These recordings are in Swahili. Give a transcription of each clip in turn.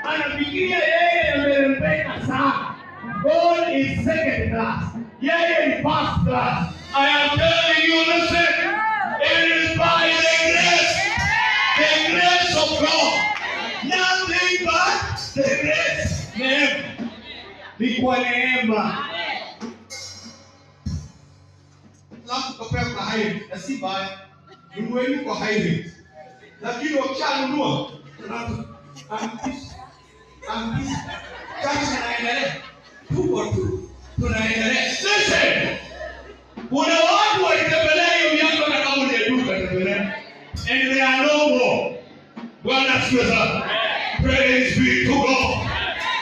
anafikiria yeye amempenda sana. God is second class. Yeye ni first class. I am telling you, listen, it is by the grace of God. Nothing but the grace. Neema. Ni kwa neema. Lafu kapea kwa high rate. Si baya. Nunueni kwa high rate. Lakini wakishanunua kazi inaendelea. Tuko tu. Tunaendelea. Listen. Kuna watu walitembelea hiyo miaka na kama ni duka tembelea. And they are no more. Bwana asifiwe sana. Praise be to God.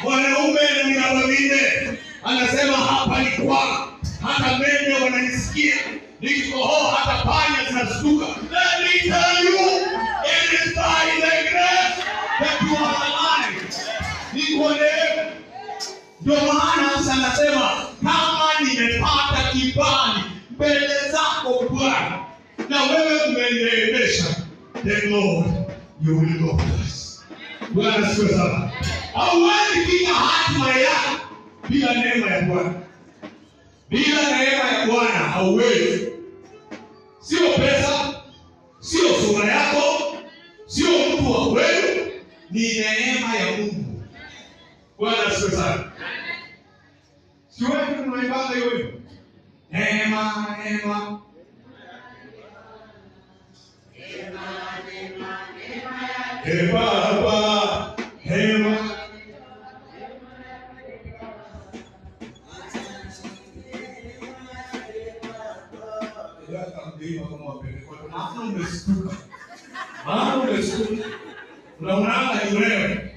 Mwanaume na miaka minne anasema hapa ni kwa hata mende wananisikia. Nikikohoa hata panya zinashtuka. Let me tell you, it is by the grace that you are alive. Niko neema. Ndio maana sasa nasema kama nimepata kibali mbele zako Bwana na wewe umenineemesha, then Lord you will go with us. Bwana asifiwe sana. Hauwezi fika hatima yako bila neema ya Bwana. Bila neema ya Bwana hauwezi. Sio pesa, sio sura yako, sio mtu wa kweli, ni neema ya Mungu. Bwana asifiwe sana. Sio wewe tunaibanga hiyo. Neema, neema. Baba, neema. Unaona ni wewe.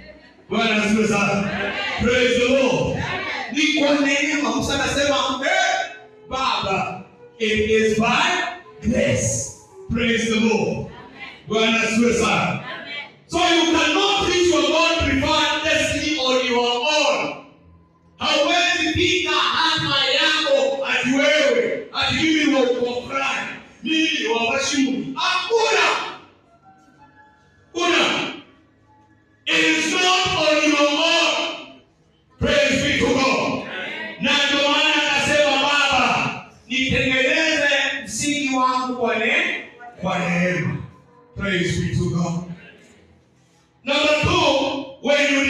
Bwana asifiwe sana. Praise the Lord. Ni kwa neema. Musa anasema Baba, it is by grace. Praise the Lord. Bwana asifiwe sana. So you cannot reach your God-preferred destiny on your own. Hauwezi pika hatima yako ati wewe, ati mimi wa ukofrani, mimi wa washimu. Hakuna. Kuna. It is not on your own. Praise be to God. Na ndio maana akasema Baba, nitengeneze msingi wangu kwa neema. Praise be to God. Number 2, when you